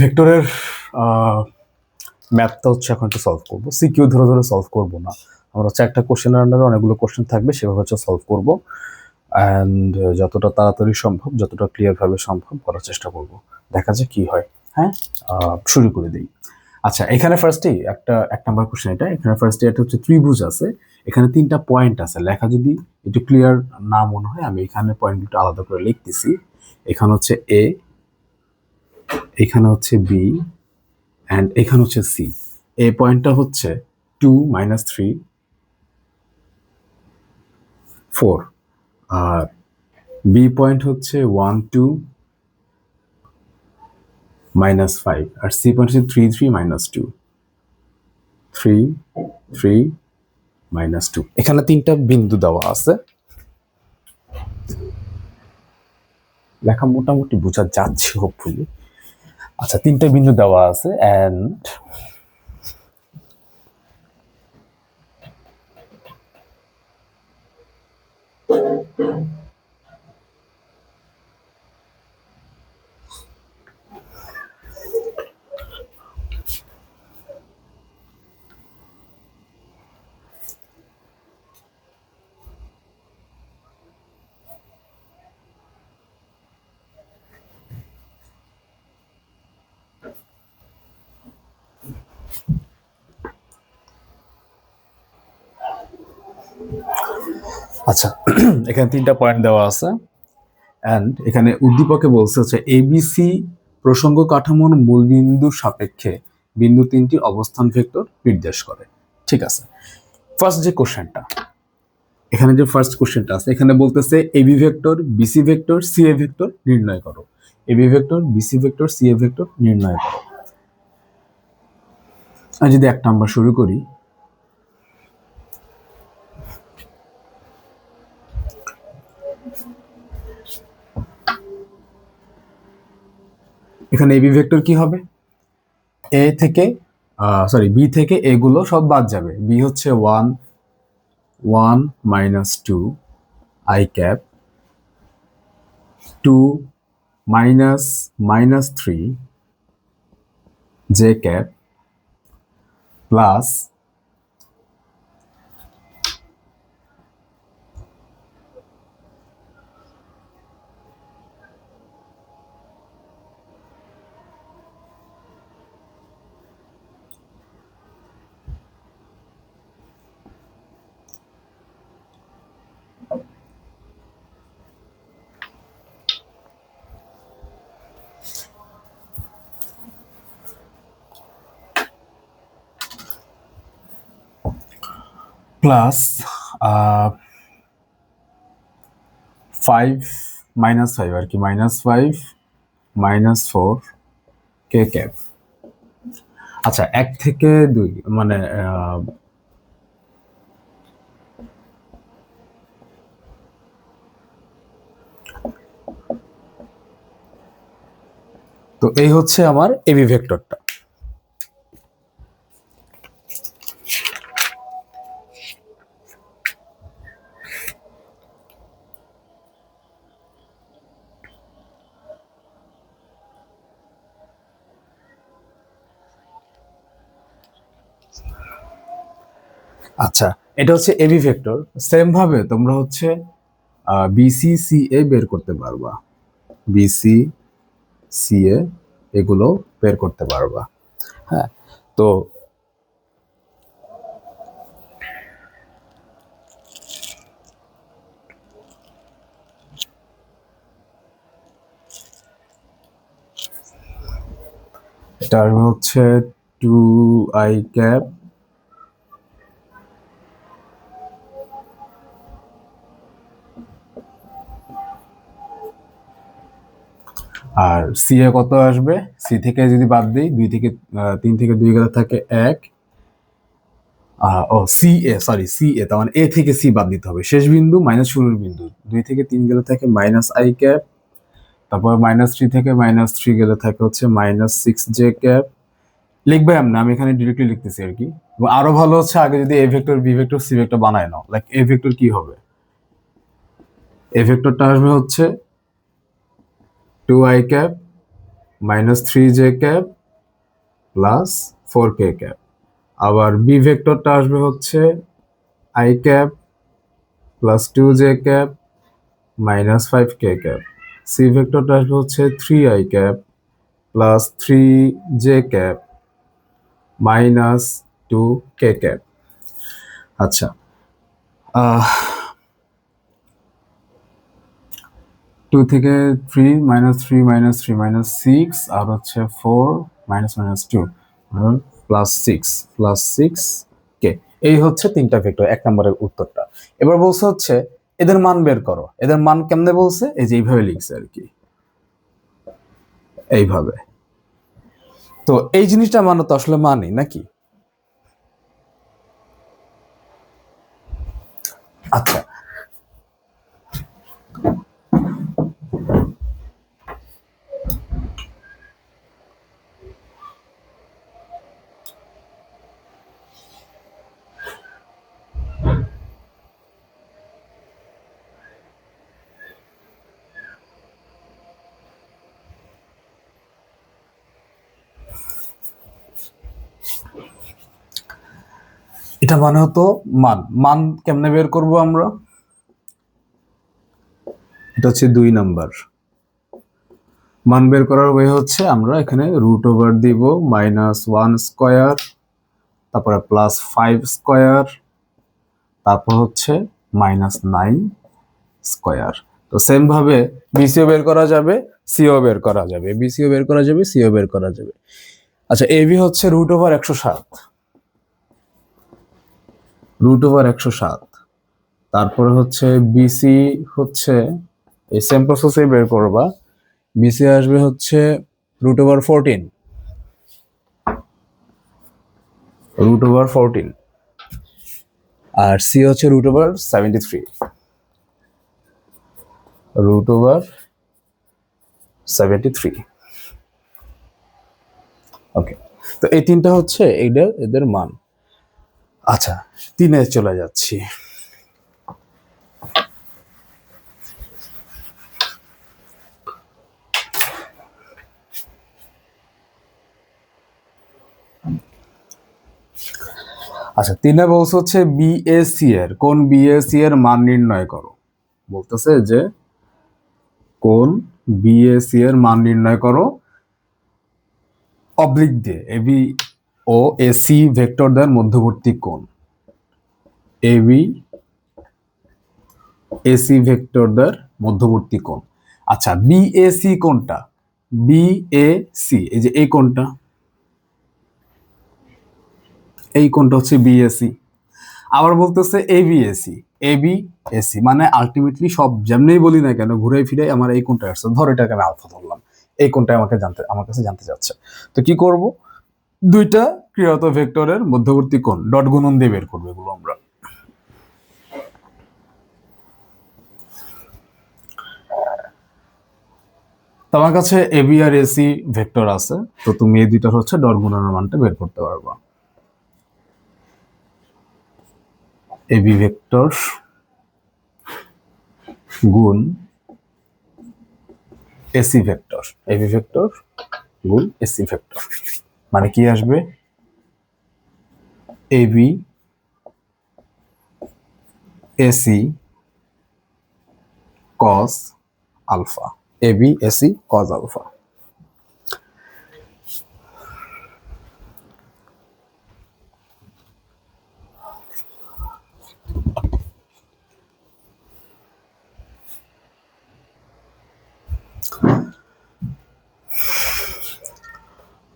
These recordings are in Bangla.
ভেক্টরের ম্যাথটা হচ্ছে এখন একটু সলভ করবো, সিকিউ ধরে ধরে সলভ করবো না। আমরা হচ্ছে একটা কোশ্চেনের আন্ডারে অনেকগুলো কোশ্চেন থাকবে, সেভাবে হচ্ছে সলভ করবো। অ্যান্ড যতটা তাড়াতাড়ি সম্ভব, যতটা ক্লিয়ার ভাবে সম্ভব করার চেষ্টা করব, দেখা যায় কি হয়। হ্যাঁ, শুরু করে দিই। আচ্ছা, এখানে ফার্স্টেই এক নাম্বার কোশ্চেন এটা। এখানে ফার্স্টে একটা হচ্ছে ত্রিভুজ আছে, এখানে 3টা পয়েন্ট আছে। লেখা যদি একটু ক্লিয়ার না মনে হয়, আমি এখানে পয়েন্টগুলো আলাদা করে লিখতেছি। এখানে হচ্ছে এ, এখানে হচ্ছে বি, অ্যান্ড এখানে হচ্ছে সি। এ পয়েন্টটা হচ্ছে 2 - 3 4, আর বি পয়েন্ট হচ্ছে 1 2 -5, আর সি পয়েন্ট হচ্ছে 3 3 -2 3 3 -2। এখানে 3টা বিন্দু দেওয়া আছে, লেখা মোটামুটি বোঝা যাচ্ছে হোপফুলি। আচ্ছা, 3টা বিন্দু দেওয়া আছে অ্যান্ড আচ্ছা, এখানে 3টা পয়েন্ট দেওয়া আছে অ্যান্ড এখানে উদ্দীপকে বলছে হচ্ছে এবিসি প্রসঙ্গ কাঠামোর মূল বিন্দুর সাপেক্ষে বিন্দু 3টি অবস্থান ভেক্টর নির্দেশ করে। ঠিক আছে, ফার্স্ট যে কোশ্চেনটা, এখানে যে ফার্স্ট কোশ্চেনটা আছে, এখানে বলতেছে AB vector, BC vector, CA vector নির্ণয় করো। AB vector, BC vector, CA vector নির্ণয় করো। আমি যদি 1 নাম্বার শুরু করি, এখানে এবি ভেক্টর কি হবে? এ থেকে বি থেকে এগুলো সব বাদ যাবে। বি হচ্ছে 1 1 -2 i cap, 2 -3 J cap, plus plus 5 -5 আর কি, -5 -4 কে ক্যাপ। আচ্ছা, 1 থেকে 2 মানে তো এই হচ্ছে আমার এবি ভেক্টরটা। আচ্ছা, এটা হচ্ছে এবি ভেক্টর। সেম ভাবে তোমরা হচ্ছে বিসি সিএ বের করতে পারবা, বিসি সিএ এগুলো বের করতে পারবা। হ্যাঁ, তো এটা হচ্ছে 2i ক্যাপ, আর সি এ কত আসবে? সি থেকে যদি বাদ দিই, 2 থেকে 3 থেকে 2 গেলে থাকে 1। ও সি এ, সরি সি এ, তার মানে এ থেকে সি বাদ দিতে হবে, শেষ বিন্দু মাইনাস শুরুর বিন্দু। 2 থেকে 3 গেলে থাকে -i ক্যাপ, তারপর -3 থেকে -3 গেলে থাকে হচ্ছে -6 জে ক্যাপ। লিখবে এমন, আমি এখানে ডিরেক্টলি লিখতেছি আর কি। এবং আরো ভালো হচ্ছে আগে যদি A vector, B vector, C vector বানায় নাও। লাইক এ ভেক্টর কি হবে? এ ভেক্টরটা আসবে হচ্ছে 2i cap minus three J cap plus four K cap. আবার বি ভেক্টরটা আসবে হচ্ছে I cap plus two J cap minus five K cap. C ভেক্টরটা আসবে হচ্ছে three I cap plus three J cap minus two K cap. আচ্ছা, টু থেকে three minus three minus three minus six, আর হচ্ছে four minus minus two plus six K. এই হচ্ছে তিনটা ভেক্টর, এক নম্বরের উত্তরটা। এবার বলছে হচ্ছে এদের মান বের করো। এদের মান কেমনে বলছে, এই যে এইভাবে লিখছে আর কি, এইভাবে। তো এই জিনিসটা মানে তো আসলে মানি নাকি? আচ্ছা, এটা মানে হতো মান। মান কেমনে বের করব আমরা? এটা হচ্ছে 2 নাম্বার। মান বের করার ওয়ে হচ্ছে আমরা এখানে রুট ওভার দিব মাইনাস ওয়ান স্কোয়ার, তারপরে প্লাস ফাইভ স্কোয়ার, তারপর হচ্ছে মাইনাস নাইন স্কোয়ার। তো সেম ভাবে বিসিও বের করা যাবে, সিও বের করা যাবে, বিসিও বের করা যাবে, সিও বের করা যাবে। আচ্ছা, এবি হচ্ছে রুট ওভার 107, রুট ওভার 107। তারপরে হচ্ছে বিসি হচ্ছে এই সেম প্রসেসে বের করবা। বিসি আসবে হচ্ছে রুট ওভার 14, রুট ওভার 14। আর সি হচ্ছে রুট ওভার 73, রুট ওভার 73। ওকে, তো এই তিনটা হচ্ছে এদের মান। আচ্ছা, তিনে চলে যাচ্ছি। আচ্ছা, তিনে বলছে হচ্ছে বিএসি এর কোন বিএসি এর মান নির্ণয় করো। বলতেছে যে কোন বিএসি এর মান নির্ণয় করো অবলিক দিয়ে এবি ও এসি ভেক্টর দ্বয়ের মধ্যবর্তী কোণ। এবি এসি ভেক্টর দ্বয়ের মধ্যবর্তী কোণ। আচ্ছা, বিএসি কোনটা? বিএসি এই যে এই কোণটা, এই কোণটা হচ্ছে বিএসি। আবার বলতেছে এবিএসি, এবিএসি মানে আলটিমেটলি সব যেমনি বলি না কেন ঘুরে ফিরে আমার এই কোণটা আসছে। ধর এটাকে আমি আলফা ধরলাম, এই কোণটা আমার কাছে জানতে চাচ্ছে। তো কি করব? দুইটা ক্রিয়াত ভেক্টরের মধ্যবর্তী কোণ ডট গুণন দিয়ে বের করবো এগুলো আমরা। তোমার কাছে এবি আর এসি ভেক্টর আছে, তো তুমি এই দুইটার হচ্ছে ডট গুণনের মানটা বের করতে পারবা। এবি ভেক্টর গুণ এসি ভেক্টর, এবি ভেক্টর গুণ এসি ভেক্টর মানে কি আসবে? AB AC cos alpha, AB AC cos alpha.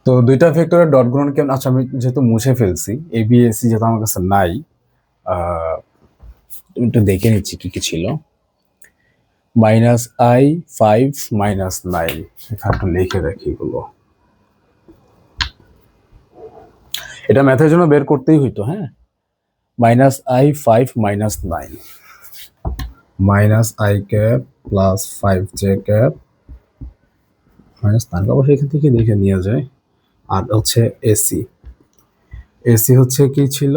তো দুইটা ভেক্টরের ডট গুণন কেমন? আচ্ছা, আমি যেহেতু মুছে ফেলছি এবিএসি, যেহেতু আমার কাছে নাই, একটু দেখে নিচ্ছি কি কি ছিল। Minus I five minus nine, এখানে একটু লিখে রাখি এগুলো। এটা ম্যাথের জন্য বের করতেই হইতো। হ্যাঁ, minus I five minus nine, minus I cap plus five J cap minus nine, অবশ্যই এখান থেকে দেখে নেওয়া যায়। আর হচ্ছে এসি, এসি হচ্ছে কি ছিল?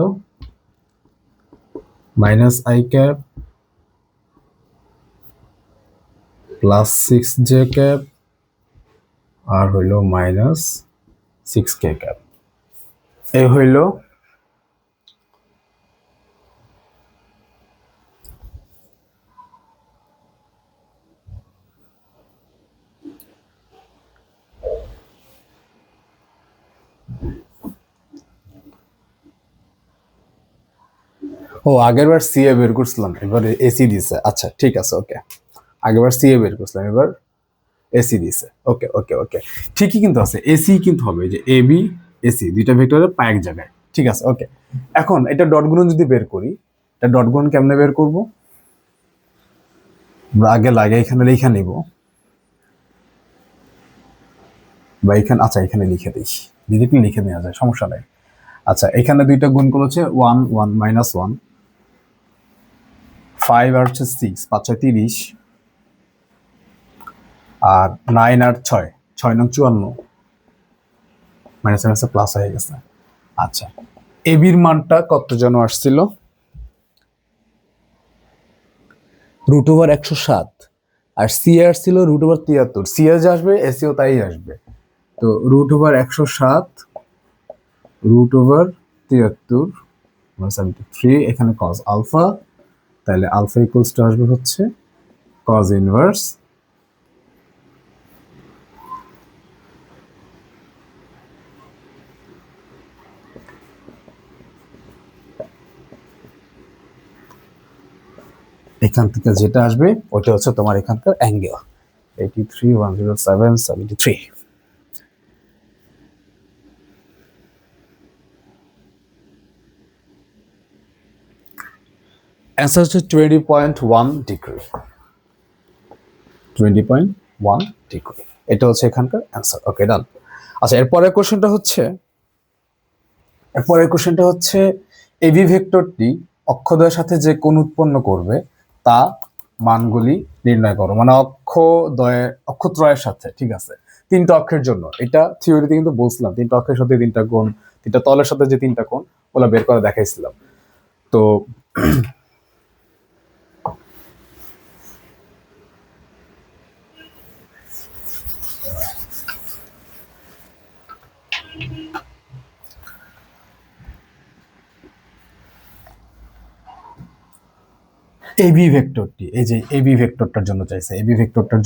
Minus I cap plus six J cap আর হইল মাইনাস 6k ক্যাপ। এই হইল আগের বার সি এ বের করছিলাম, এবার এসি দিছে। আচ্ছা ঠিক আছে, ওকে। আগেরবার সি এ বের করছিলাম, এবার এসি দিছে। ওকে ওকে ওকে, ঠিকই কিন্তু আছে, এসি কিন্তু হবে, যে এ বি এসি দুইটা ভেক্টরের পা এক জায়গায়। ঠিক আছে, ওকে। এখন এটা ডট গুণন যদি বের করি, এটা ডট গুণন কেমনে বের করব? আমরা আগে লাগে এখানে লিখে নিব, বা এখানে, আচ্ছা এখানে লিখে দিই, ডিরেক্টলি লিখে নেওয়া যায়, সমস্যা নাই। আচ্ছা, এখানে দুইটা গুণ করলে হচ্ছে 1 1 -1, 5 আর হচ্ছে 6, 5 6 30, আর 9 আর 6 6 9 54, মাইনাস মাইনাসে প্লাস হয়ে গেছে। আচ্ছা, এবির মানটা কত যেন আসছিল? √107, আর সি এর ছিল √73। সি এ যা আসবে এসিও তাই আসবে। তো √107 √73, এখানে কজ আলফা, তাহলে আলফা ইকুয়ালস টু আসবে হচ্ছে কজ ইনভার্স এখান থেকে যেটা আসবে ওটা হচ্ছে তোমার এখানকার অ্যাঙ্গেল 83 107 73। অ্যান্সার হচ্ছে 20.1 ডিগ্রি। 20.1 ডিগ্রি, এটা হচ্ছে এখানকার অ্যান্সার। ওকে, ডান। আচ্ছা, এরপরের কোশ্চেনটা হচ্ছে এবি ভেক্টরটি অক্ষদ্বয়ের সাথে যে কোণ উৎপন্ন করবে তা মানগুলি নির্ণয় করো, মানে অক্ষত্রয়ের সাথে। ঠিক আছে, তিনটা অক্ষের জন্য, এটা থিওরিতে কিন্তু বলছিলাম, তিনটা অক্ষের সাথে তিনটা কোণ, তিনটা তলের সাথে যে তিনটা কোণ, ওগুলা বের করে দেখাইছিলাম। তো এবি ভেক্টরটি, এই যে এবি ভেক্টরটার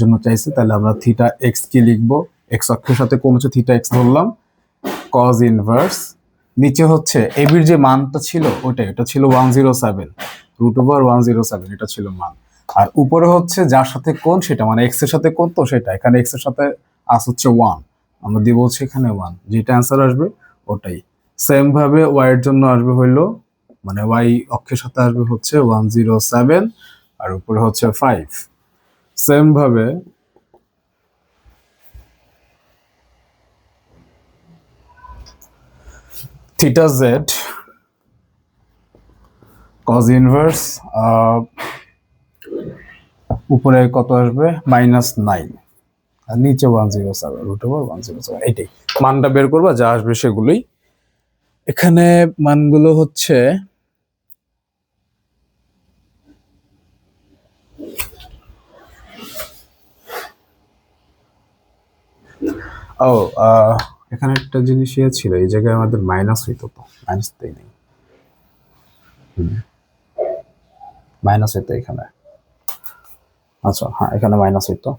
জন্য চাইছে, তাহলে আমরা থিটা এক্স কি লিখবো? এক্স অক্ষের সাথে কোণ হচ্ছে থিটা এক্স ধরলাম, কজ ইনভার্স, নিচে হচ্ছে এবির যে মানটা ছিল এটা ছিল 107, √107, এটা ছিল মান। আর উপরে হচ্ছে যার সাথে কোণ সেটা, মানে এক্স এর সাথে কোণ, তো সেটা এখানে এক্স এর সাথে আস হচ্ছে 1, আমরা দিব হচ্ছে এখানে 1, যেটা অ্যান্সার আসবে ওটাই। সেম ভাবে ওয়াই এর জন্য আসবে হইলো, মানে ওয়াই অক্ষের সাথে আসবে হচ্ছে 107, আর উপরে হচ্ছে 5। সেম ভাবে থিটা জেড কজ ইনভার্স, উপরে কত আসবে? -9, আর নিচে 107, √107, এইটাই মানটা বের করবা, যা আসবে সেগুলোই। এখানে মানগুলো হচ্ছে এখানে একটা জিনিস ছিল, এই জায়গায় আমাদের মাইনাস হইতো, তো মাইনাস তাই নেই, মাইনাস হইতো এখানে। আচ্ছা হ্যাঁ, এখানে মাইনাস হইতো,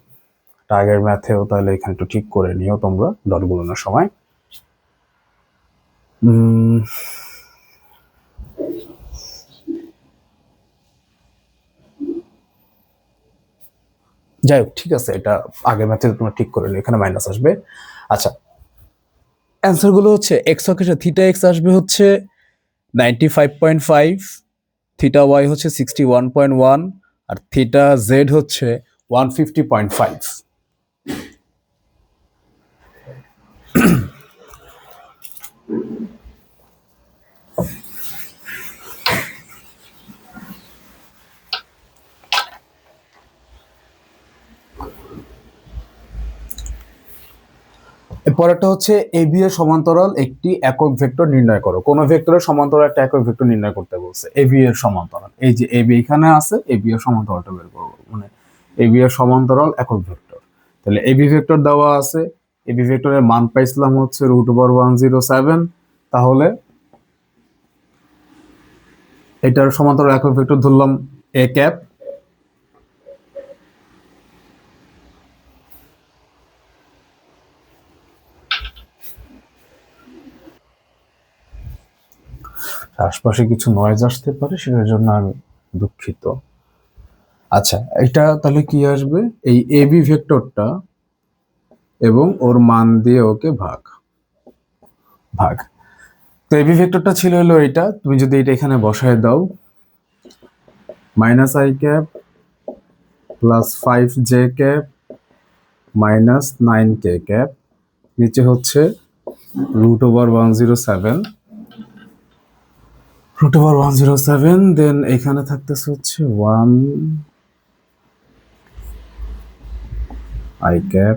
আগের ম্যাথেও, তাহলে এখানে একটু ঠিক করে নিও তোমরা ডট গুলোনোর সময়। যাই হোক, ঠিক আছে, এটা আগের ম্যাথে তোমরা ঠিক করে নিও, এখানে মাইনাস আসবে। আচ্ছা, অ্যান্সার গুলো হচ্ছে এক্স অক্ষের থিটা এক্স আসবে হচ্ছে 95.5, থিটা ওয়াই হচ্ছে 61.1, আর থিটা জেড হচ্ছে 150.5। পরেরটা হচ্ছে এবি এর সমান্তরাল একটি একক ভেক্টর নির্ণয় করো। কোন ভেক্টরের সমান্তরাল একটা একক ভেক্টর নির্ণয় করতে বলছে। এবি এর সমান্তরাল, এই যে এবি এখানে আছে, এবি এর সমান্তরালটা বের করব, মানে এবি এর সমান্তরাল একক ভেক্টর। তাহলে এবি ভেক্টর দেওয়া আছে, এবি ভেক্টরের মান পাইছিলাম হচ্ছে √107, তাহলে এটার সমান্তরাল একক ভেক্টর ধরলাম এ ক্যাপ, আশপাশে কিছু নয়েজ আসতে পারে, সেটার জন্য আমি দুঃখিত। আচ্ছা, এটা তাহলে কি আসবে, এই এবি ভেক্টরটা এবং ওর মান দিয়ে ওকে ভাগ। তো এবি ভেক্টরটা ছিল হলো এটা, তুমি যদি এটা এখানে বসায় দাও, -i cap +5j cap -9k cap, নিচে হচ্ছে √107, দেন এখানে থাকতেছে হচ্ছে 1i ক্যাপ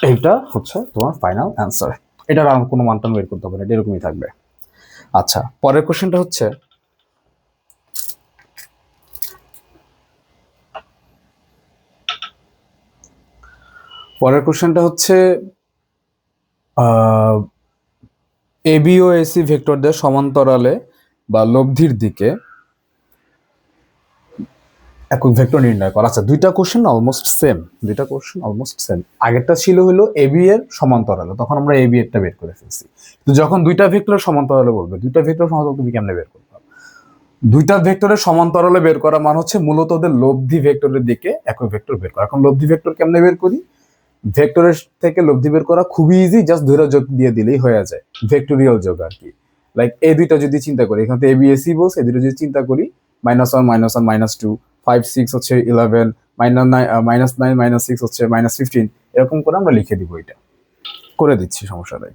এইটা হচ্ছে তোমার ফাইনাল অ্যান্সার। এটার আর কোনো মানটা বের করতে হবে না, এটা এরকমই থাকবে। আচ্ছা, পরের কোশ্চেনটা হচ্ছে এবি ও এসি ভেক্টরদের সমান্তরালে বা লব্ধির দিকে একক ভেক্টর নির্ণয় করা। আচ্ছা, দুইটা কোশ্চেন অলমোস্ট সেম। আগেরটা ছিল হলো এবি এর সমান্তরালে, তখন আমরা এবি এরটা বের করে ফেলছি। তো যখন দুইটা ভেক্টরের সমান্তরালে বলবে, দুইটা ভেক্টরের সমান্তরালে তুমি কেমনে বের করবে? দুইটা ভেক্টরের সমান্তরালে বের করা মানে হচ্ছে মূলত ওদের লব্ধি ভেক্টরের দিকে একক ভেক্টর বের করা। এখন লব্ধি ভেক্টর কেমনে বের করি? ভেক্টরের থেকে লব্ধি বের করা খুবই ইজি, জাস্ট ধরে যোগ দিয়ে দিলেই হয়ে যায়, ভেক্টোরিয়াল যোগ আর কি। লাইক এই দুইটা যদি চিন্তা করি, এখানে তো এবিএসি বলছে, এই দুটো যদি চিন্তা করি, -1 -1 -2 5 6 হচ্ছে 11, -9 -6 হচ্ছে -15, এরকম করে আমরা লিখে দিব, এটা করে দিচ্ছি, সমস্যা নেই।